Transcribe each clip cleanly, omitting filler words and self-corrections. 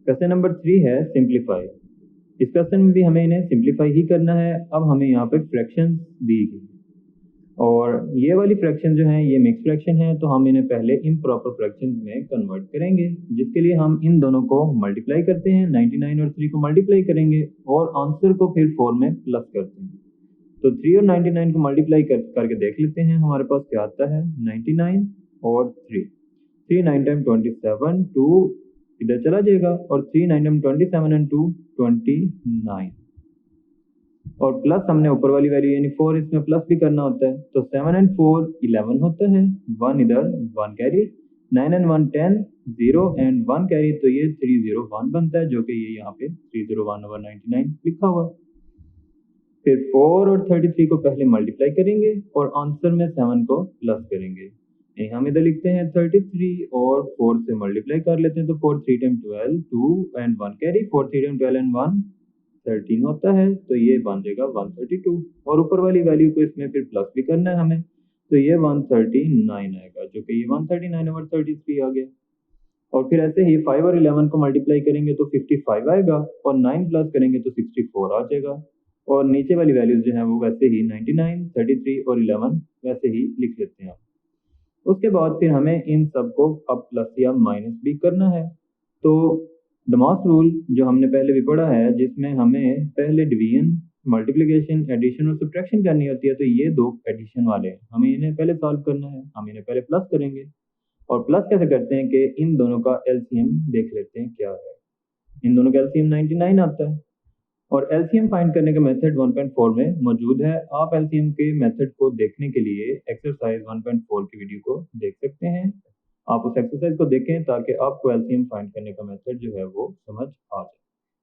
Question number 3 है simplify. इस question में भी हमें इन्हें सिंप्लीफाई ही करना है। अब हमें यहाँ पे फ्रैक्शन दी गई और ये वाली फ्रैक्शन जो है ये मिक्स फ्रैक्शन है, तो हम इन्हें पहले इम्प्रॉपर फ्रैक्शन में कन्वर्ट करेंगे, जिसके लिए हम इन दोनों को मल्टीप्लाई करते हैं। 99 और 3 को मल्टीप्लाई करेंगे और आंसर को फिर 4 में प्लस करते हैं। तो 3 और 99 को मल्टीप्लाई करके देख लेते हैं हमारे पास क्या आता है। 99 और 3 9 टाइम 27, 2 इधर चला जाएगा और 3 9 टाइम 27 एंड 2 29 और प्लस हमने ऊपर वाली वैल्यू यानी 4 इसमें प्लस भी करना होता है, तो 7 एंड 4 11 होता है, 1 इधर 1 कैरी, 9 एंड 1 10 0 एंड 1 कैरी, तो ये 301 बनता है, जो कि ये यहाँ पे 301/99 लिखा हुआ। फिर 4 और 33 को पहले मल्टीप्लाई करेंगे और आंसर में 7 को प्लस करेंगे। हम इधर लिखते हैं 33 और 4 से मल्टीप्लाई कर लेते हैं, तो 4 3 time 12 2 and 1 carry, 4 3 time 12 and 1 13 होता है, तो ये बन जाएगा 132 और ऊपर वाली वैल्यू को इसमें फिर प्लस भी करना है हमें, तो ये 139 आएगा, जो कि ये 139/33 आ गया। और फिर ऐसे ही 5 और 11 को मल्टीप्लाई करेंगे तो 55 आएगा और 9 प्लस करेंगे तो 64 आ जाएगा। और नीचे वाली वैल्यूज जो है वो वैसे ही 99 33 और 11 वैसे ही लिख लेते हैं। उसके बाद फिर हमें इन सबको अब प्लस या माइनस भी करना है। तो डमास रूल जो हमने पहले भी पढ़ा है, जिसमें हमें पहले डिवीजन, मल्टीप्लिकेशन, एडिशन और सब्ट्रैक्शन करनी होती है, तो ये दो एडिशन वाले हैं, हमें इन्हें पहले सॉल्व करना है। हम इन्हें पहले प्लस करेंगे और प्लस कैसे करते हैं कि इन दोनों का एलसीएम देख लेते हैं क्या है। इन दोनों का एलसीएम 99 आता है और एलसीएम फाइंड करने का मेथड 1.4 में मौजूद है। आप एलसीएम के मेथड को देखने के लिए एक्सरसाइज 1.4 की वीडियो को देख सकते हैं। आप उस एक्सरसाइज को देखें ताकि आपको एलसीएम फाइंड करने का मेथड जो है वो समझ आ जाए।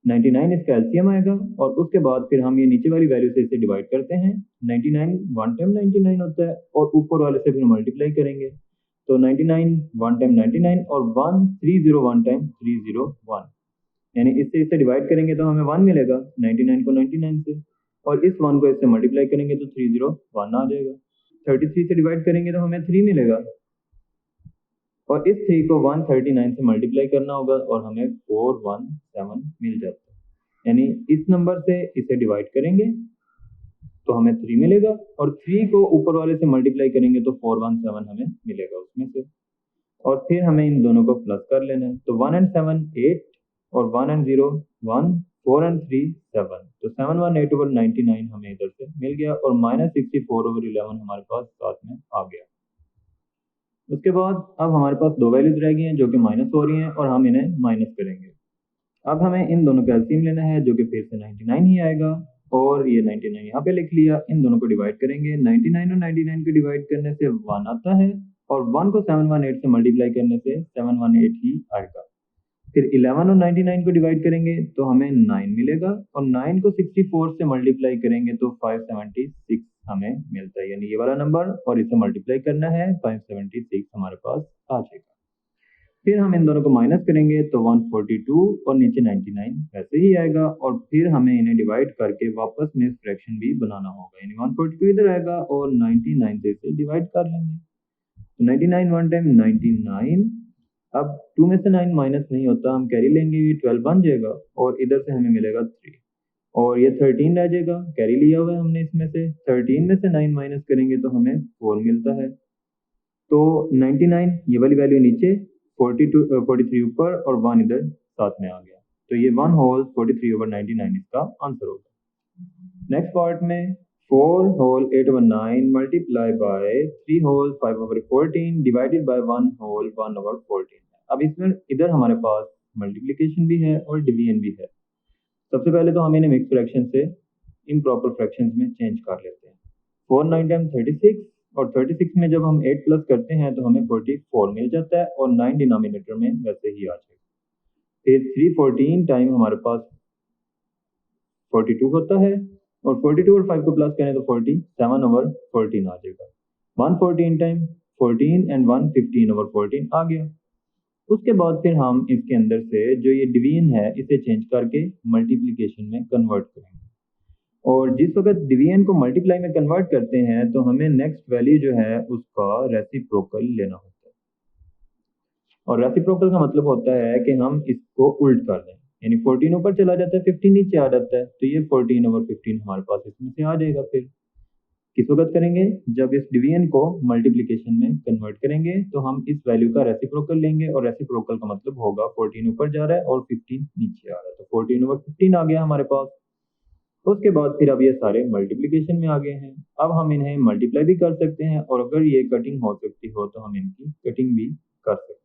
99 इसका एलसीएम आएगा और उसके बाद फिर हम ये नीचे वाली वैल्यू से इसे डिवाइड करते हैं। 99 1 टाइम 99 होता है और ऊपर वाले से फिर मल्टीप्लाई करेंगे, तो 99 1 टाइम 99 और 1 301 टाइम 301, यानी इससे डिवाइड करेंगे तो हमें 1 मिलेगा 99 को 99 से, और इस 1 को इससे मल्टीप्लाई करेंगे तो 301 आ जाएगा। 33 से डिवाइड करेंगे तो हमें 3 मिलेगा और इस 3 को 139 से मल्टीप्लाई करना होगा और हमें 417 मिल जाता है। यानी इस नंबर से इसे डिवाइड करेंगे तो हमें 3 मिलेगा और 3 को ऊपर वाले से मल्टीप्लाई करेंगे तो 417 हमें मिलेगा उसमें से, और फिर हमें इन दोनों को प्लस कर लेना है। तो 1 एंड 7 8 और 1 एंड 0 1, 4 एंड 3 7, तो 718/99 हमें इधर से मिल गया और -64/11 हमारे पास साथ में आ गया। उसके बाद अब हमारे पास दो वैल्यूज रह गई हैं जो कि माइनस हो रही हैं और हम इन्हें माइनस करेंगे। अब हमें इन दोनों का एलसीएम लेना है जो कि फिर से 99 ही आएगा और ये 99 यहाँ पे लिख लिया। इन दोनों को डिवाइड करेंगे, 99 और 99 को डिवाइड करने से 1 आता है और 1 को 718 से मल्टीप्लाई करने से 718 ही आएगा। फिर 11 और 99 को डिवाइड करेंगे तो हमें 9 मिलेगा और 9 को 64 से मल्टीप्लाई करेंगे तो 576 हमें मिलता है, यानी ये वाला नंबर, और इसे मल्टीप्लाई करना है 576 हमारे पास आ जाएगा। फिर हम इन दोनों को माइनस करेंगे तो 142 और नीचे 99 वैसे ही आएगा और फिर हमें इन्हें डिवाइड करके वापस में फ्रैक्शन भी बनाना होगा, यानी 142 इधर आएगा और 99 से इसे डिवाइड कर लेंगे। तो 99 1 टाइम 99, अब 2 में से 9 माइनस नहीं होता, हम कैरी लेंगे, ये 12 बन जाएगा और इधर से हमें मिलेगा 3 और ये 13 रह जाएगा, कैरी लिया हुआ है हमने इसमें से। 13 में से 9 माइनस करेंगे तो हमें 4 मिलता है। तो 99 ये वाली वैल्यू नीचे, 43 ऊपर और 1 इधर साथ में आ गया, तो ये 1 होल 43/99 इसका आंसर होगा। नेक्स्ट पार्ट में 4 whole 8/9 multiply by 3 whole 5/14 divided by 1 whole 1/14। अब इसमें इधर हमारे पास मल्टीप्लिकेशन भी है और डिवीजन भी है। सबसे पहले तो हम इन्हें मिक्स फ्रैक्शन से इम्प्रॉपर फ्रैक्शंस में चेंज कर लेते हैं। 4 9 टाइम 36 और 36 में जब हम 8 प्लस करते हैं तो हमें 44 मिल जाता है और 9 डिनोमिनेटर में वैसे ही आ जाएगा। फिर 314 टाइम हमारे पास 42 होता है और 42 और 5 को प्लस करें तो 47/14 आ जाएगा। 114 टाइम 14 एंड 1 15/14 आ गया। उसके बाद फिर हम इसके अंदर से जो ये डिवीजन है इसे चेंज करके मल्टीप्लिकेशन में कन्वर्ट करेंगे, और जिस वक्त डिवीजन को मल्टीप्लाई में कन्वर्ट करते हैं तो हमें नेक्स्ट वैल्यू जो है उसका रेसिप्रोकल लेना होता है। और रेसिप्रोकल का मतलब होता है कि हम इसको उल्ट कर दें, यानी 14 ऊपर चला जाता है, 15 नीचे आ जाता है, तो ये 14/15 हमारे पास इसमें से आ जाएगा। फिर किस वक्त करेंगे, जब इस डिवीजन को मल्टीप्लिकेशन में कन्वर्ट करेंगे तो हम इस वैल्यू का रेसिप्रोकल लेंगे, और रेसिप्रोकल का मतलब होगा 14 ऊपर जा रहा है और 15 नीचे आ रहा है, तो 14/15 आ गया हमारे पास। उसके बाद फिर अब ये सारे मल्टीप्लिकेशन में आ गए हैं। अब हम इन्हें मल्टीप्लाई भी कर सकते हैं, और अगर ये कटिंग हो सकती हो तो हम इनकी कटिंग भी कर सकते हैं।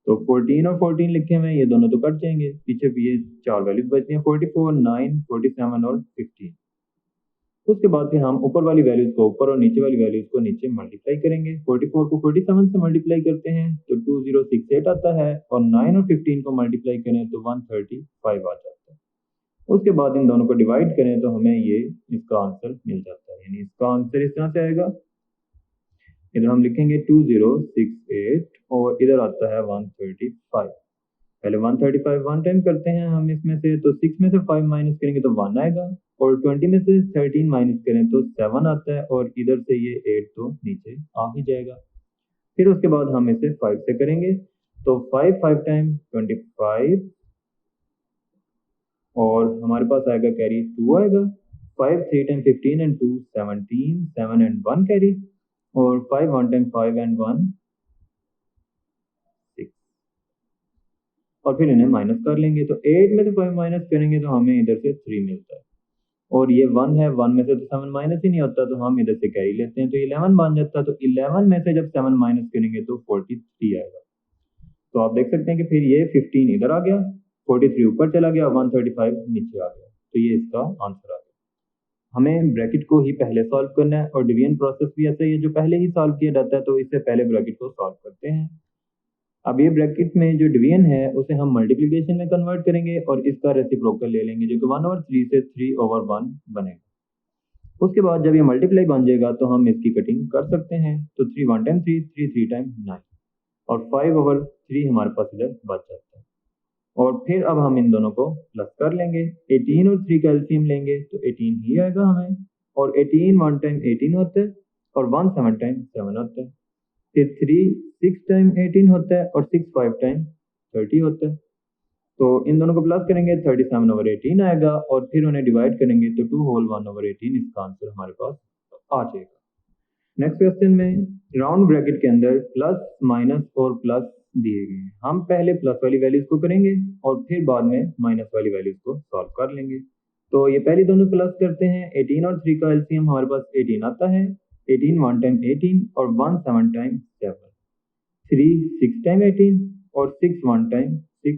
तो 14 और 14 लिखे हुए हैं, ये दोनों तो कट जाएंगे, पीछे भी ये चार वैल्यूज बचती हैं, 44, 9, 47 और 15। उसके बाद फिर हम ऊपर वाली वैल्यूज को ऊपर और नीचे वाली वैल्यूज को नीचे मल्टीप्लाई करेंगे। 44 को 47 से मल्टीप्लाई करते हैं तो 2068 आता है, और 9 और 15 को मल्टीप्लाई करें तो 135 आ जाता है। उसके बाद इन दोनों को डिवाइड करें तो हमें ये इसका आंसर मिल जाता है, यानी इसका आंसर इस तरह से आएगा। इधर हम लिखेंगे 2068 और इधर आता है 135। पहले 135 वन टाइम करते हैं हम इसमें से, तो 6 में से 5 माइनस करेंगे तो 1 आएगा, और 20 में से 13 माइनस करें तो 7 आता है, और इधर से ये 8 तो नीचे आ ही जाएगा। फिर उसके बाद हम इसे 5 से करेंगे, तो 5 5 टाइम 25, और हमारे पास आएगा कैरी 2 आएगा। 5 3 टाइम 15 एंड 2 17, 7 एंड 1 कैरी, और 5 1 टाइम 5 एंड 1 6, और फिर इन्हें माइनस कर लेंगे, तो 8 में से 5 माइनस करेंगे तो हमें इधर से 3 मिलता है, और ये 1 है, 1 में से तो 7 माइनस ही नहीं होता, तो हम इधर से कैरी लेते हैं, तो 11 बन जाता है। तो 11 में से जब 7 माइनस करेंगे तो 43 आएगा। तो आप देख सकते हैं कि फिर ये 15 इधर आ गया, 43 ऊपर चला गया, 135 नीचे आ गया, तो ये इसका आंसर आ गया। हमें ब्रैकेट को ही पहले सॉल्व करना है, और डिवीजन प्रोसेस भी ऐसा ही है जो पहले ही सॉल्व किया जाता है, तो इससे पहले ब्रैकेट को सॉल्व करते हैं। अब ये ब्रैकेट में जो डिवीजन है उसे हम मल्टीप्लिकेशन में कन्वर्ट करेंगे, और इसका रेसिप्रोकल ले लेंगे, जो कि 1/3 से 3/1 बनेगा। उसके बाद जब ये मल्टीप्लाई बन जाएगा तो हम इसकी कटिंग कर सकते हैं, तो 3 1 टाइम 3, 3 3 टाइम 9, और 5/3 हमारे पास इधर बच जाता है। और फिर अब हम इन दोनों को प्लस कर लेंगे, 18 और 3 का एलसीएम लेंगे तो 18 ही आएगा हमें, और 18 1 टाइम 18 होता है, और 1 7 टाइम 7 होता है, फिर 3 6 टाइम 18 होता है, और 6 5 टाइम 30 होता है। तो इन दोनों को प्लस करेंगे, 37/18 आएगा, और फिर उन्हें डिवाइड करेंगे तो 2 होल 1/18 इसका आंसर हमारे पास आ जाएगा। नेक्स्ट क्वेश्चन में राउंड ब्रैकेट के अंदर प्लस माइनस और प्लस दिए गए हैं। हम पहले प्लस वाली वैल्यूज को करेंगे और फिर बाद में माइनस वाली वैल्यूज को सॉल्व कर लेंगे। तो ये पहली दोनों प्लस करते हैं, 18 और 3 का एलसीएम हमारे पास 18 आता है, 18 1 टाइम 18 और 1 7 टाइम 7, 3 6 टाइम 18 और 6 1 टाइम 6,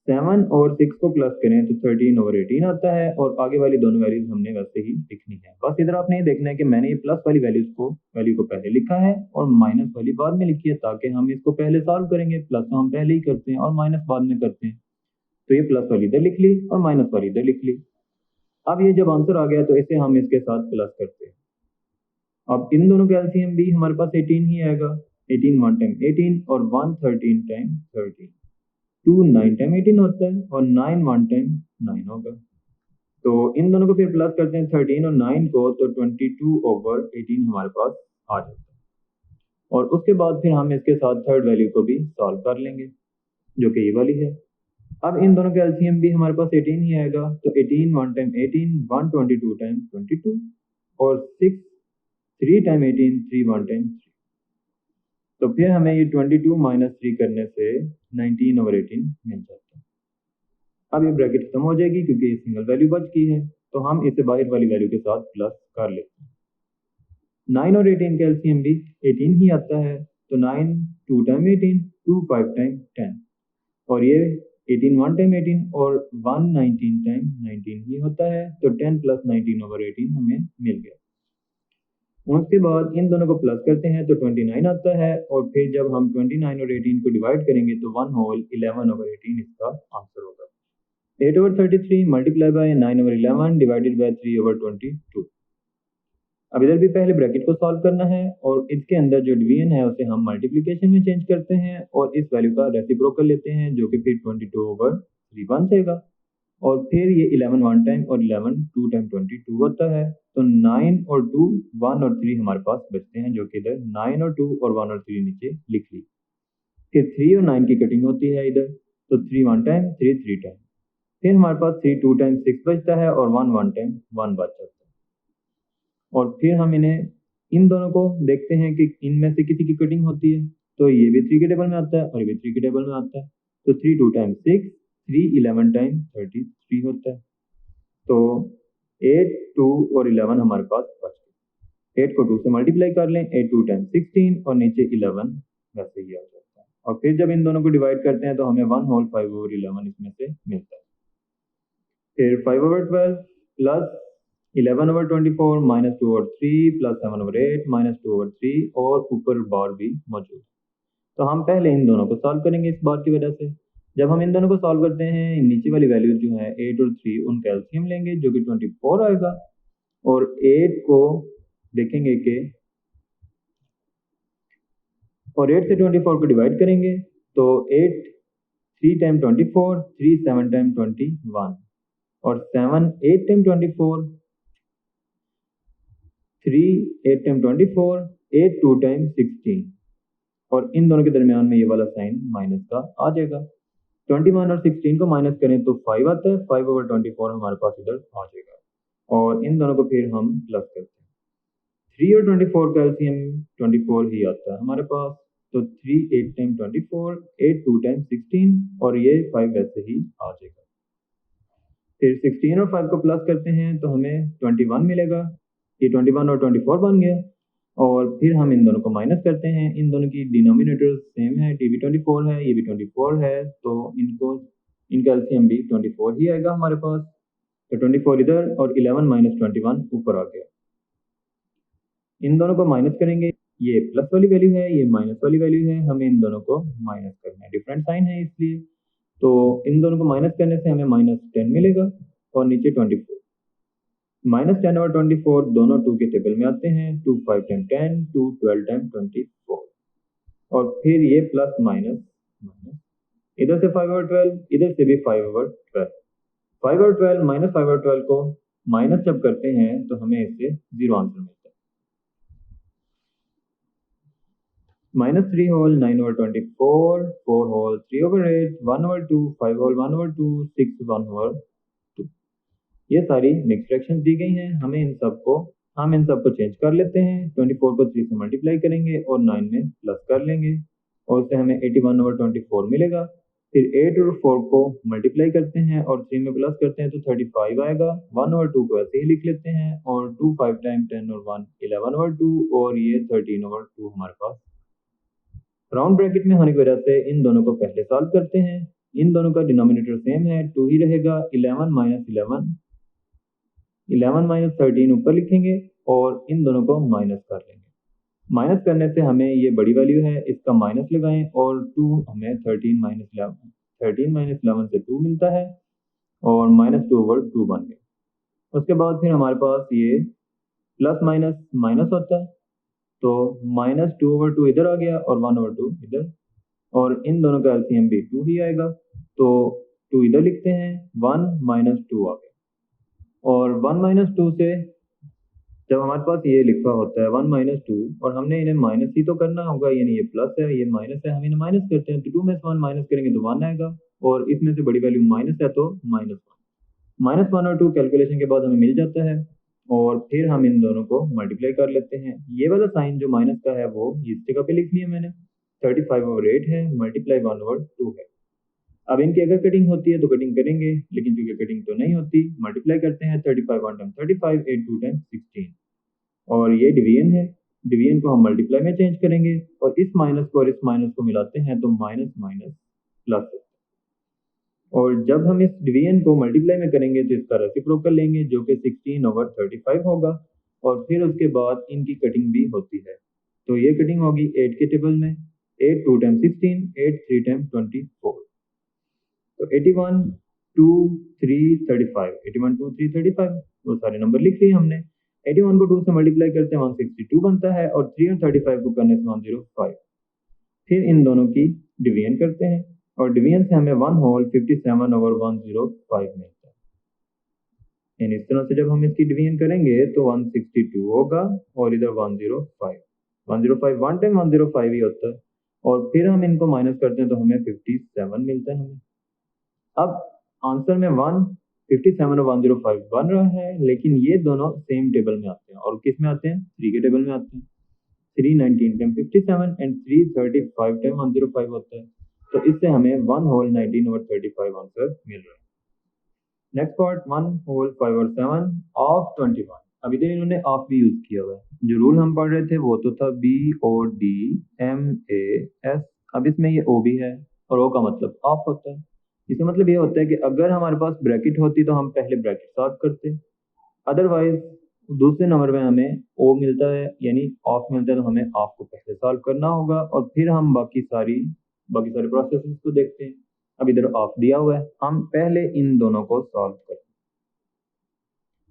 7 और 6 को प्लस करें तो 13/18 आता है, और आगे वाली दोनों वैल्यूज हमने वैसे ही लिखनी है। बस इधर आपने ये देखना है कि मैंने ये प्लस वाली वैल्यू को पहले लिखा है और माइनस वाली बाद में लिखी है, ताकि हम इसको पहले सॉल्व करेंगे, प्लस तो हम पहले ही करते हैं और माइनस बाद में करते हैं। तो ये प्लस वाली इधर लिख ली और माइनस वाली इधर लिख ली। अब ये जब आंसर आ गया तो इसे हम इसके साथ प्लस करते हैं। अब इन दोनों का एलसीएम भी हमारे पास 18 ही आएगा, 18 1 टाइम 18 और 1 13 टाइम 13, 2 9 टाइम 18 होता है, और 9 1 टाइम 9 होगा। तो इन दोनों को फिर प्लस करते हैं 13 और 9 को, तो 22/18 हमारे पास आ जाता है। और उसके बाद फिर हम इसके साथ थर्ड वैल्यू को भी सॉल्व कर लेंगे, जो कि ये वाली है। अब इन दोनों का एलसीएम भी हमारे पास 18 ही आएगा, तो 18 1 टाइम 18, 1 22 टाइम 22, और 6 3 टाइम 18, 3 1 टाइम 3। तो फिर हमें ये 22 माइनस 3 करने से 19/18 मिल जाता है। अब ये ब्रैकेट खत्म हो जाएगी क्योंकि ये सिंगल वैल्यू बच गई है, तो हम इसे बाहर वाली वैल्यू के साथ प्लस कर लेते हैं। 9 और 18 का एलसीएम भी 18 ही आता है, तो 9 2 टाइम 18, 2 5 टाइम 10, और ये 18 1 टाइम 18 और 1 19 टाइम 19 ही होता है, तो 10 + 19/18 हमें मिल गया। उसके बाद इन दोनों को प्लस करते हैं तो 29 आता है, और फिर जब हम 29 और 18 को डिवाइड करेंगे तो 1 होल 11/18 इसका आंसर होगा। 8/33 मल्टीप्लाई बाय 9/11 डिवाइडेड बाय 3/22। अब इधर भी पहले ब्रैकेट को सॉल्व करना है, और इसके अंदर जो डिवीजन है उसे हम मल्टीप्लिकेशन में चेंज करते हैं, और इस वैल्यू का रेसिप्रोकल लेते हैं, जो कि फिर 22/3 बन जाएगा। और फिर ये 11 1 टाइम और 11 2 टाइम 22 होता है, तो 9 और 2 1 और 3 हमारे पास बचते हैं, जो कि इधर 9 और 2 और 1 और 3 नीचे लिख ली। फिर 3 और 9 की कटिंग होती है इधर, तो 3 1 टाइम, 3 3 टाइम। फिर हमारे पास 3 2 टाइम 6 बचता है और 1 1 टाइम 1 बच जाता है। और फिर हम इन्हें इन दोनों को देखते हैं कि इनमें से किसी की कटिंग होती है, तो ये भी 3 के टेबल में आता है और ये भी 3 के टेबल में आता है। तो 3 2 टाइम 6, 3 11 टाइम 33 होता है। तो 8 2 और 11 हमारे पास बच गए। 8 को 2 से मल्टीप्लाई कर लें, 8 2 टाइम 16 और नीचे 11 वैसे ही आ जाता है। और फिर जब इन दोनों को डिवाइड करते हैं तो हमें 1 होल 5 ओवर 11 इसमें से मिलता है। फिर 5 over 12 plus 11 over 24 minus 2 over 3 plus 7 over 8 minus 2 over 3 और ऊपर बार भी मौजूद। तो हम पहले इन दोनों को सॉल्व करेंगे इस बार की वजह से। जब हम इन दोनों को सॉल्व करते हैं, नीचे वाली वैल्यू जो है 8 और 3 उनका एलसीएम लेंगे जो कि 24 आएगा, और 8 को देखेंगे कि और 8 से 24 को डिवाइड करेंगे तो 8 3 टाइम 24, 3 7 टाइम 21 और 7 8 टाइम 24, 3 8 टाइम 24, 8 2 टाइम 16 और इन दोनों के दरमियान में ये वाला साइन माइनस का आ जाएगा। 21 और 16 को माइनस करें तो 5 आता है, 5 ओवर 24 हमारे पास इधर आ जाएगा और इन दोनों को फिर हम प्लस करते हैं। 3 और 24 का एलसीएम 24 ही आता है हमारे पास, तो 3 8 टाइम 24, 8 2 टाइम 16 और ये 5 वैसे ही आ जाएगा। फिर 16 और 5 को प्लस करते हैं तो हमें 21 मिलेगा, ये 21 और 24 बन गया। और फिर हम इन दोनों को माइनस करते हैं, इन दोनों की डिनोमिनेटर सेम है, टी भी 24 है, ये भी 24 है, तो इनका एलसीएम भी 24 ही आएगा हमारे पास। तो 24 इधर और 11 माइनस 21 ऊपर आ गया। इन दोनों को माइनस करेंगे, ये प्लस वाली वैल्यू है, ये माइनस वाली वैल्यू है, हमें इन दोनों को माइनस करना है, डिफरेंट साइन है इसलिए। तो इन दोनों को माइनस करने से हमें -10 मिलेगा और नीचे 24। -10 और 24 दोनों 2 के टेबल में आते हैं, 2 5 टाइम 10, 2 12 टाइम 24 और फिर ये प्लस माइनस माइनस, इधर से 5 ओवर 12, इधर से भी 5 ओवर 12। 5 ओवर 12 माइनस 5 ओवर 12 को माइनस जब करते हैं तो हमें इससे 0 आंसर मिलता है। -3 whole 9 over 24, 4 whole 3 over 8, 1 over 2, 5 whole 1 over 2, 6 1 over 2। ये सारी मिक्स फ्रैक्शंस दी गई हैं, हम इन सबको चेंज कर लेते हैं। 24 को 3 से मल्टीप्लाई करेंगे और 9 में प्लस कर लेंगे और उससे हमें 81 ओवर 24 मिलेगा। फिर 8 और 4 को मल्टीप्लाई करते हैं और 3 में प्लस करते हैं तो 35 आएगा। 1 ओवर 2 को ऐसे ही लिख लेते हैं और 2 5 टाइम 10 और 1 11 ओवर 2 और ये 13 ओवर 2 हमारे पास। राउंड ब्रैकेट में होने की वजह से इन दोनों को पहले सॉल्व करते हैं। इन दोनों का डिनोमिनेटर सेम है, 2 ही रहेगा। 11 माइनस 13 ऊपर लिखेंगे और इन दोनों को माइनस कर लेंगे। माइनस करने से हमें ये बड़ी वैल्यू है, इसका माइनस लगाएं और 2 हमें 13 माइनस 11 से 2 मिलता है और -2 ओवर 2 बन गया। उसके बाद फिर हमारे पास ये प्लस माइनस माइनस होता है, तो -2 ओवर 2 इधर आ गया और 1 ओवर 2 इधर, और इन दोनों का एलसीएम भी 2 ही आएगा, तो 2 इधर लिखते हैं, 1 -2 आ गया। और 1 -2 से जब हमारे पास ये लिखा होता है 1 -2 और हमने इन्हें माइनस ही तो करना होगा, यानी ये प्लस है ये माइनस है, हम इन्हें माइनस करते हैं तो 2 में से 1 माइनस करेंगे तो 1 आएगा और इसमें से बड़ी वैल्यू माइनस है तो -1। -1 और 2 कैलकुलेशन के बाद हमें मिल जाता है और फिर हम इन दोनों को मल्टीप्लाई कर लेते हैं। ये वाला साइन जो माइनस का है वो इस जगह पे लिख लिया मैंने, 35 ओवर 8 है मल्टीप्लाई 1 ओवर 2 है। अब इनकी अगर कटिंग होती है तो कटिंग करेंगे, लेकिन चूंकि कटिंग तो नहीं होती, मल्टीप्लाई करते हैं 35 1 टाइम 35, 8 2 टाइम 16 और ये डिवीजन है, डिवीजन को हम मल्टीप्लाई में चेंज करेंगे और इस माइनस को और इस माइनस को मिलाते हैं तो माइनस माइनस प्लस, और जब हम इस डिवीजन को मल्टीप्लाई में करेंगे तो इसका रेसिप्रोकल लेंगे जो कि 16 ओवर 35 होगा और फिर उसके बाद इनकी कटिंग भी होती है, तो ये कटिंग होगी 8 के टेबल में, 8 2 टाइम 16, 8 3 टाइम 24, तो 81 2 3 35, 81 2 3 35 वो सारे नंबर लिख लिए हमने। 81 को 2 से मल्टीप्लाई करते हैं 162 बनता है और 3 और 35 को करने से 105। फिर इन दोनों की डिवीजन करते हैं और डिवीजन से हमें 1 होल 57 ओवर 105 मिलता है। यानी इस तरह से जब हम इसकी डिवीजन करेंगे तो 162 होगा और इधर 105 1 टाइम 105 ही होता है और फिर हम इनको माइनस करते हैं तो हमें 57 मिलता है हमें। अब आंसर में 157 और 105 बन रहा है, लेकिन ये दोनों सेम टेबल में आते हैं और किस में आते हैं, 3 के टेबल में आते हैं। 319 टाइम 57 एंड 335 टाइम 105 होता है, तो इससे हमें 1 होल 19 ओवर 35 आंसर मिल रहा है। नेक्स्ट पार्ट 1 होल 5 और 7 ऑफ 21। अब इधर इन्होंने ऑफ भी यूज किया हुआ है। जो रूल हम पढ़ रहे थे वो तो था BODMAS। अब इसमें ये O भी है और O का मतलब ऑफ होता है। इसका मतलब ये होता है कि अगर हमारे पास ब्रैकेट होती तो हम पहले ब्रैकेट सॉल्व करते, अदरवाइज दूसरे नंबर में हमें O मिलता है यानी ऑफ मिलता है, तो हमें ऑफ को पहले सॉल्व करना होगा और फिर हम बाकी सारे प्रोसेसेस को देखते हैं। अब इधर ऑफ दिया हुआ है, हम पहले इन दोनों को सॉल्व करते हैं।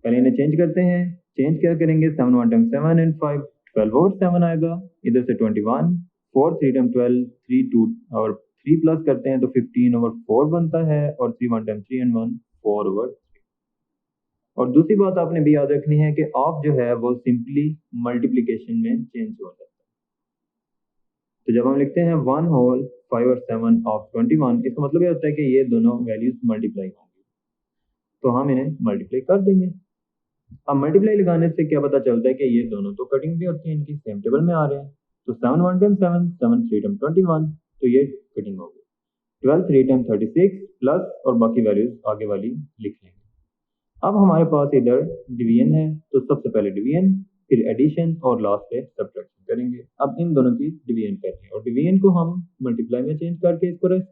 पहले इन्हें चेंज करते हैं। चेंज क्या करेंगे, 7 1 टाइम 7 एंड 5 12 और 7 आएगा। इधर से 21 4 3 टाइम 12 3 2 और 3 प्लस करते हैं तो 15 ओवर 4 बनता है और 3 1 टाइम 3 एंड 1 4 ओवर 3। और दूसरी बात आपने भी याद रखनी है कि ऑफ जो है वो सिंपली मल्टीप्लिकेशन में चेंज हो जाता है। तो जब हम लिखते हैं 1 होल 5 और 7 ऑफ 21, इसका मतलब ये होता है कि ये दोनों वैल्यूज मल्टीप्लाई होंगी, तो हम इन्हें मल्टीप्लाई कर देंगे। अब मल्टीप्लाई लगाने से क्या पता चलता है कि ये दोनों तो कटिंग भी होती है, इनकी सेम टेबल में आ रहे हैं। तो 7 1 टाइम 7 7 3 टाइम 21, तो ये कटिंग होगी। 12 3 टाइम 36 प्लस और बाकी वैल्यूज आगे वाली लिख लेंगे। अब हमारे पास इधर डिवीजन है, तो सबसे पहले डिवीजन, फिर एडिशन और लास्ट पे सब्ट्रैक्शन करेंगे। अब इन दोनों की डिवीजन करनी है और डिवीजन को हम मल्टीप्लाई में चेंज करके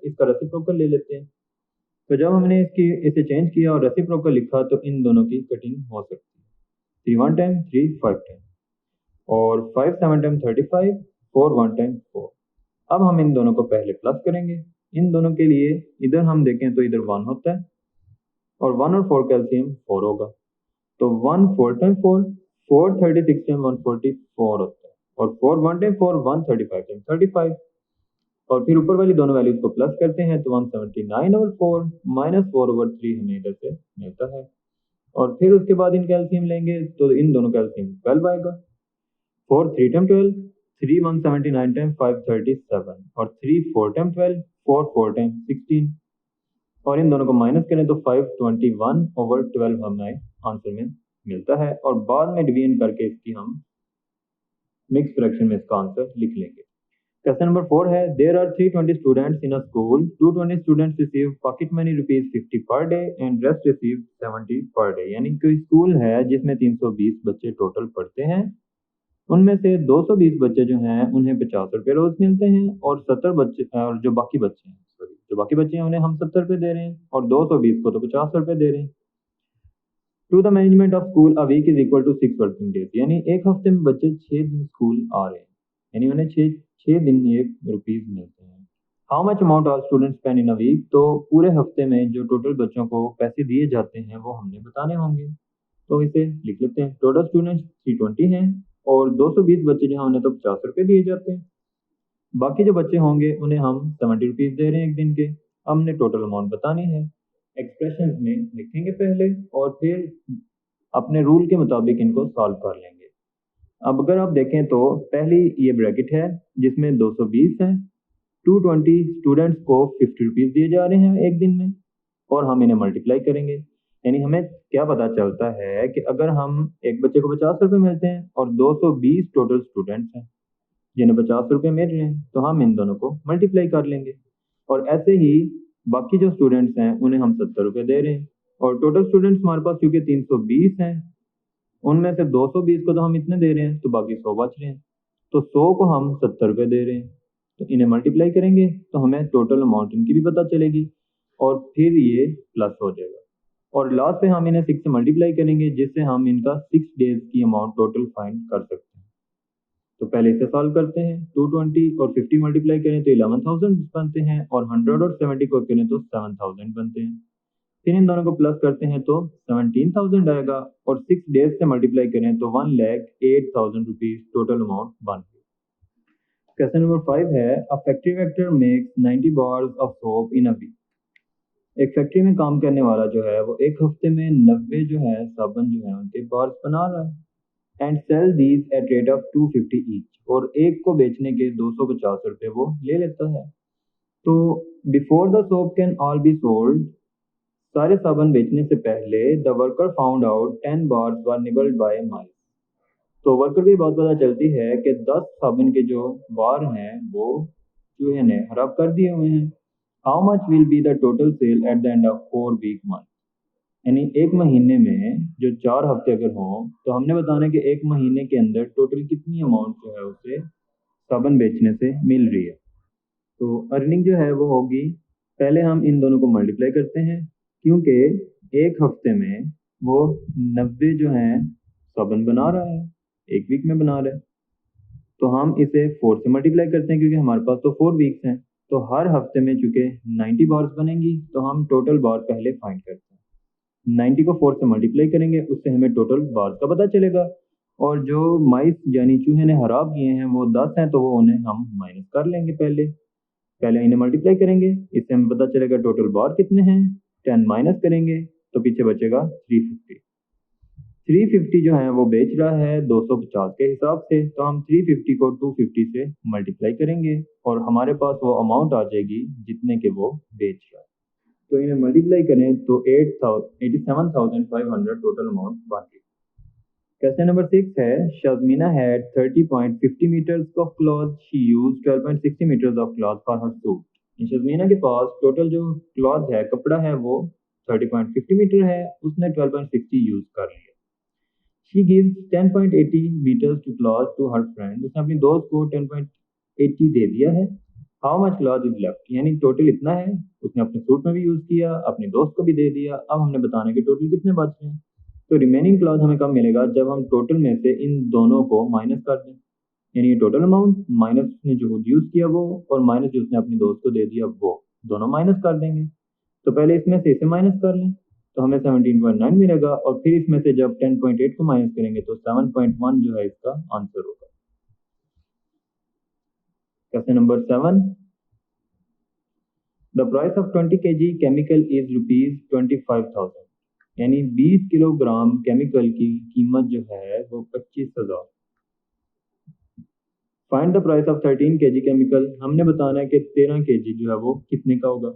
इसका रेसिप्रोकल ले लेते हैं। तो जब हमने इसे चेंज किया और रेसिप्रोकल लिखा तो इन दोनों की कटिंग हो सकती है। 3 1 टाइम 3 5 टाइम और 5 7 टाइम 35 4 1 टाइम 4। अब हम इन दोनों को पहले प्लस करेंगे। इन दोनों के लिए इधर हम देखें तो इधर 1 होता है और 1 और 4 का एलसीएम 4 होगा, तो 1 4 टाइम 4 4 36 टाइम 144 होता है और 4 1 टाइम 4 135 टाइम 35 और फिर ऊपर वाली दोनों वैल्यूज को प्लस करते हैं तो 179 ओवर 4 माइनस 4 ओवर 3 हमें इधर से मिलता है। और फिर उसके बाद इनका एलसीएम लेंगे तो इन दोनों का एलसीएम 12 आएगा। 4 3 टाइम 12 3 179 टाइम 537 और 3 4 टाइम 12 4 4 टाइम 16 और इन दोनों को माइनस करें तो 521 ओवर 12 हमें आंसर में मिलता है। और बाद में डिवीजन करके इसकी हम मिक्स फ्रैक्शन में इसका आंसर लिख लेंगे। क्वेश्चन नंबर 4 है, there are 320 students in a school, 220 students receive pocket money ₹50 per day and rest receive 70 per day. यानी कोई स्कूल है जिसमें 320 बच्चे टोटल पढ़ते हैं, उनमें से 220 बच्चे जो हैं उन्हें 50 रुपये रोज मिलते हैं और 70 बच्चे और जो बाकी बच्चे हैं उन्हें हम 70 रुपये दे रहे हैं और 220 को तो 50 रुपये दे रहे हैं। To the management of school a week is equal to 6 working days. यानी एक हफ्ते में बच्चे 6 दिन स्कूल आ रहे हैं, यानी उन्हें 6 दिन ₹1 मिलते हैं। How much amount all students spend in a week. तो पूरे हफ्ते में जो टोटल बच्चों को पैसे दिए जाते हैं वो हमने बताने होंगे, तो इसे लिख लेते हैं। टोटल स्टूडेंट्स 320 हैं और 220 बच्चे जो हैं उन्हें तो 50 रुपये दिए जाते हैं, बाकी जो बच्चे होंगे उन्हें हम 70 रुपीज़ दे रहे हैं एक दिन के। हमने टोटल अमाउंट बतानी है, एक्सप्रेशन में लिखेंगे पहले और फिर अपने रूल के मुताबिक इनको सॉल्व कर लेंगे। अब अगर आप देखें तो पहली ये ब्रैकेट है जिसमें 220 है, 220 स्टूडेंट्स को 50 रुपीज़ दिए जा रहे हैं एक दिन में और हम इन्हें मल्टीप्लाई करेंगे। यानी हमें क्या पता चलता है कि अगर हम एक बच्चे को 50 रुपये मिलते हैं और 220 टोटल स्टूडेंट्स हैं जिन्हें 50 रुपये मिल रहे हैं, तो हम इन दोनों को मल्टीप्लाई कर लेंगे और ऐसे ही बाकी जो स्टूडेंट्स हैं उन्हें हम 70 रुपये दे रहे हैं और टोटल स्टूडेंट्स हमारे पास क्योंकि 320 हैं, उनमें से 220 को तो हम इतने दे रहे हैं तो बाकी 100 बच रहे हैं, तो 100 को हम 70 रुपये दे रहे हैं, तो इन्हें मल्टीप्लाई करेंगे तो हमें टोटल अमाउंट इनकी भी पता चलेगी और फिर ये प्लस हो जाएगा और लास्ट पे हम इन्हें 6 से मल्टीप्लाई करेंगे जिससे हम इनका 6 डेज की अमाउंट टोटल फाइंड कर सकते हैं। तो पहले इसे सॉल्व करते हैं। 220 और 50 मल्टीप्लाई करें तो 11,000 बनते हैं और 100 और 70 को करें तो 7,000 बनते हैं। फिर इन दोनों को प्लस करते हैं तो 17,000 आएगा और 6 डेज से मल्टीप्लाई करें तो 1,08,000 रुपीज टोटल अमाउंट बन गई। क्वेश्चन नंबर 5 है, a factory worker makes 90 bars of soap in a week. एक फैक्ट्री में काम करने वाला जो है वो एक हफ्ते में 90 जो है साबुन जो है उनके बार्स बना रहा है। And sell these at rate of 250 each, और एक को बेचने के 250 रुपये वो ले लेता है। तो before the soap can all be sold, सारे साबुन बेचने से पहले the worker found out 10 bars were nibbled by mice. तो वर्कर को बात पता चलती है कि 10 साबुन के जो बार हैं वो चूहे ने खराब कर दिए हुए हैं। How much will be the total sale at the end of 4 week month, यानी एक महीने में जो 4 हफ्ते अगर हों तो हमने बताना है कि एक महीने के अंदर टोटल कितनी अमाउंट जो है उसे साबुन बेचने से मिल रही है। तो अर्निंग जो है वो होगी, पहले हम इन दोनों को मल्टीप्लाई करते हैं, क्योंकि एक हफ्ते में वो 90 जो हैं साबुन बना रहा है, एक वीक में बना रहा है। तो हम इसे 4 से मल्टीप्लाई करते हैं क्योंकि हमारे पास तो 4 वीक्स हैं। तो हर हफ्ते में चूंकि 90 बार्स बनेंगी तो हम टोटल बार पहले फाइंड करते हैं। 90 को 4 से मल्टीप्लाई करेंगे, उससे हमें टोटल बार्स का पता चलेगा। और जो माइस यानी चूहे ने खराब किए हैं वो 10 हैं, तो वो उन्हें हम माइनस कर लेंगे। पहले इन्हें मल्टीप्लाई करेंगे, इससे हमें पता चलेगा टोटल बार कितने हैं। 10 माइनस करेंगे तो पीछे बचेगा 350। 350 जो है वो बेच रहा है 250 के हिसाब से, तो हम 350 को 250 से मल्टीप्लाई करेंगे और हमारे पास वो अमाउंट आ जाएगी जितने के वो बेच रहा है। तो इन्हें मल्टीप्लाई करें तो 87,500 टोटल अमाउंट बन गई। क्वेश्चन नंबर 6 है, Shazmina had 30.50 metres of cloth, she used 12.60 metres of cloth for her suit. Shazmina के पास टोटल जो क्लॉथ है, कपड़ा है, वो 30.50 मीटर है, उसने 12.60 यूज कर लिया। She gives 10.80 meters to cloth to her friend, उसने अपनी दोस्त को 10.80 दे दिया है। How much cloth is left, यानी टोटल इतना है, उसने अपने सूट में भी यूज किया, अपने दोस्त को भी दे दिया। अब हमने बताना है कि टोटल कितने बच रहे हैं। तो रिमेनिंग क्लॉथ हमें कब मिलेगा, जब हम टोटल में से इन दोनों को माइनस कर दें, यानी ये टोटल अमाउंट माइनस उसने जो यूज किया वो, और माइनस जो उसने अपने दोस्त को दे दिया वो, दोनों माइनस कर देंगे। तो पहले इसमें से इसे माइनस कर लें तो हमें 17.9 मिलेगा, और फिर इसमें से जब 10.8 को माइनस करेंगे तो 7.1 जो है इसका आंसर होगा। Question number 7, the price of 20 kg chemical is ₹25,000, यानी 20 किलोग्राम केमिकल की कीमत जो है वो 25,000। Find the price of 13 kg chemical, हमने बताना है कि 13 kg जो है वो कितने का होगा।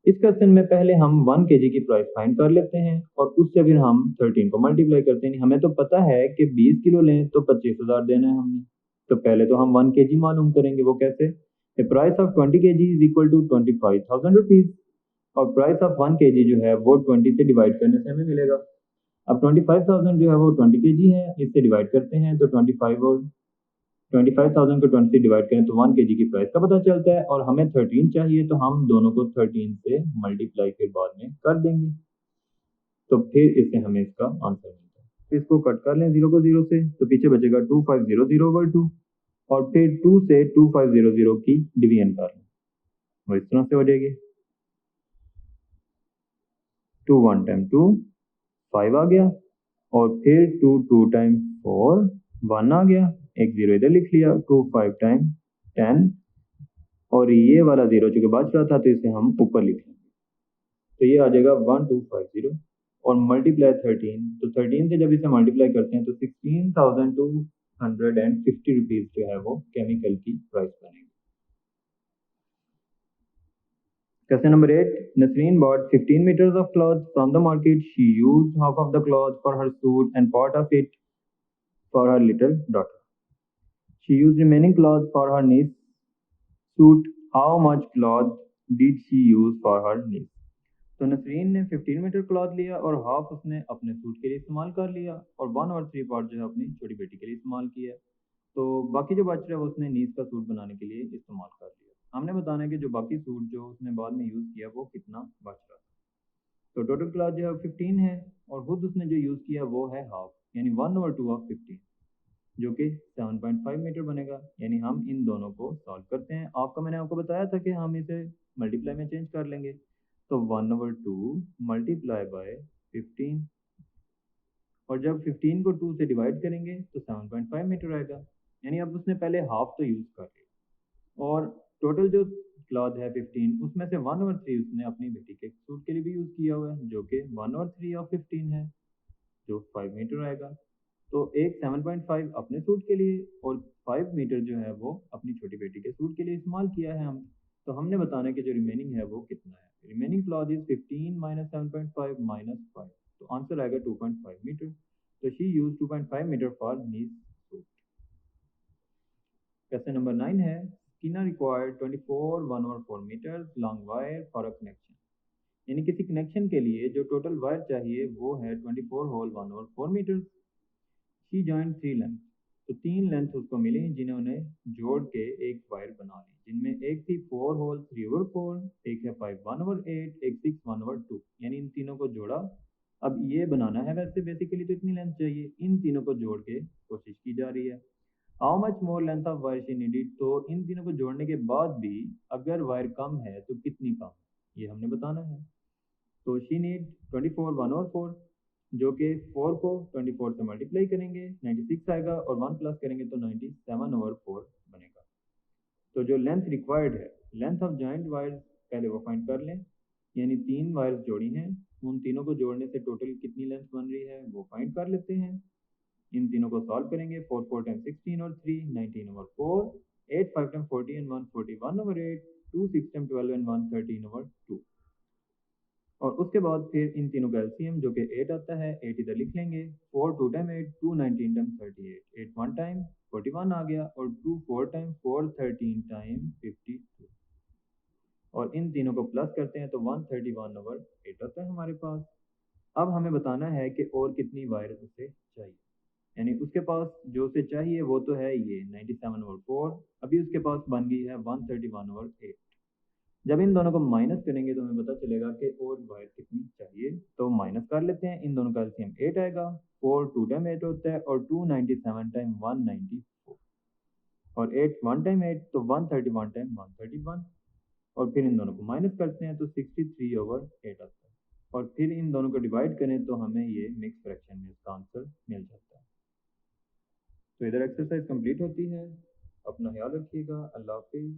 इस क्वेश्चन में पहले हम 1 kg की प्राइस फाइंड कर लेते हैं और उससे फिर हम 13 को मल्टीप्लाई करते हैं। हमें तो पता है कि 20 किलो लें तो 25,000 देना है हमने, तो पहले तो हम 1 kg मालूम करेंगे। वो कैसे, the price of 20 kg is equal to 25,000 rupees, और प्राइस ऑफ 1 kg जो है वो 20 से डिवाइड करने से हमें मिलेगा। अब 25,000 जो है वो 20 kg है, इससे डिवाइड करते हैं तो 25 और 25,000 को 20 से डिवाइड करें तो 1 kg की प्राइस का पता चलता है, और हमें 13 चाहिए तो हम दोनों को 13 से मल्टीप्लाई फिर बाद में कर देंगे, तो फिर इससे हमें इसका आंसर मिलता है। तो इसको कट कर लें 0 को 0 से, तो पीछे बचेगा 2500/2, और फिर 2 से 2500 की डिवीजन कर लें, वो इस तरह से हो जाएगी। 2 1 टाइम 2 5 आ गया, और फिर 2 2 टाइम 4 1 आ गया, एक 0 इधर लिख लिया, 2 5 टाइम 10, और ये वाला 0 चूंकि बच रहा था तो इसे हम ऊपर लिख लेंगे, तो ये आ जाएगा 1250 और मल्टीप्लाई 13, तो 13 से जब इसे मल्टीप्लाई करते हैं तो 16,250 रुपीज जो है वो केमिकल की प्राइस बनेगी। Question number 8, Nasreen bought 15 meters of cloth from the market. She used half of the cloth for her suit and part of it for her little daughter. She used remaining cloth for her niece suit. How much cloth did she use for her niece? तो नसरीन ने 15 metre cloth लिया और half उसने अपने suit के लिए इस्तेमाल कर लिया, और 1 और 3 पार्ट जो है अपनी छोटी बेटी के लिए इस्तेमाल किया। तो बाकी जो बच रहा है वो उसने नीज का सूट बनाने के लिए इस्तेमाल कर लिया। हमने बताना है कि जो बाकी सूट जो उसने बाद में यूज़ किया वो कितना बच रहा है। तो टोटल क्लॉथ जो है 15 है, और खुद उसने जो यूज़ किया वो है हाफ, यानी 1/2 ऑफ 15, जो कि 7.5 मीटर बनेगा। यानी हम इन दोनों को सॉल्व करते हैं। आपका मैंने आपको बताया था कि हम इसे मल्टीप्लाई में चेंज कर लेंगे, तो 1/2 मल्टीप्लाई बाय 15, और जब 15 को 2 से डिवाइड करेंगे तो 7.5 मीटर आएगा। यानी अब उसने पहले हाफ तो यूज़ कर लिया, और टोटल जो क्लॉथ है 15, उसमें से 1/3 उसने अपनी बेटी के सूट के लिए भी यूज़ किया हुआ है, जो कि 1/3 ऑफ 15 है, जो 5 मीटर आएगा। तो एक 7.5 अपने सूट के लिए और 5 मीटर जो है वो अपनी छोटी बेटी के सूट के लिए इस्तेमाल किया है हम। तो हमने बताना है कि जो रिमेनिंग है वो कितना है। Remaining cloth is 15 minus 7.5 minus 5, तो आंसर आएगा 2.5 मीटर। तो she use 2.5 metre for niece's suit. Question number 9 है, skinner required 24 1/4 metre long wire for a connection. यानी किसी कनेक्शन के लिए जो टोटल वायर चाहिए वो है 24 whole 1/4 metre. She joint 3 length, तो 3 लेंथ उसको मिली जिन्होंने जोड़ के एक वायर बना ली, जिनमें एक थी 4 होल 3/4, एक है 5 1/8, एक 6 1/2। यानी इन तीनों को जोड़ा। अब ये बनाना है, वैसे बेसिकली तो इतनी लेंथ चाहिए, इन तीनों को जोड़ के कोशिश की जा रही है। How much more length of wire she needed, तो इन तीनों को जोड़ने के बाद भी अगर वायर कम है तो कितनी कम, ये हमने बताना है। तो शी नीड 24 1/4, जो कि 4 को 24 से मल्टीप्लाई करेंगे 96 आएगा, और 1 प्लस करेंगे तो 97/4 बनेगा। तो जो लेंथ रिक्वायर्ड है, लेंथ ऑफ जॉइंट वायर्स पहले वो फाइंड कर लें। यानी 3 वायर्स जोड़ी हैं, उन तीनों को जोड़ने से टोटल कितनी लेंथ बन रही है वो फाइंड कर लेते हैं। इन तीनों को सॉल्व करेंगे। 4 4 टाइम 16 और 3 19/4, 8 5 टाइम 40 एंड 1 41/8, 2 6 टाइम 12 एंड 1 13/2। और उसके बाद फिर इन तीनों का एलसीएम जो कि 8 आता है, 8 इधर लिख लेंगे। 4 2 टाइम 8, 2 19 टाइम 38, 8 1 टाइम 41 आ गया, और 2 4 टाइम 4 13 टाइम 52। और इन तीनों को प्लस करते हैं तो 131/8 आता है हमारे पास। अब हमें बताना है कि और कितनी वायर उसे चाहिए। यानी उसके पास जो उसे चाहिए वो तो है ये 97/4, अभी उसके पास बन गई है 131/8। जब इन दोनों को माइनस करेंगे तो हमें पता चलेगा कि और वायर कितनी चाहिए। तो माइनस कर लेते हैं, इन दोनों का एलसीएम 8 आएगा। 4 2 टाइम 8 होता है, और 297 टाइम 194, और 8 1 टाइम 8 तो 131 टाइम 131। और फिर इन दोनों को माइनस करते हैं तो 63/8 आता है। और फिर इन दोनों को डिवाइड करें तो हमें ये मिक्स फ्रैक्शन में इसका आंसर मिल जाता है। तो इधर एक्सरसाइज कंप्लीट होती है। अपना ख्याल रखिएगा। अल्लाह हाफिज़।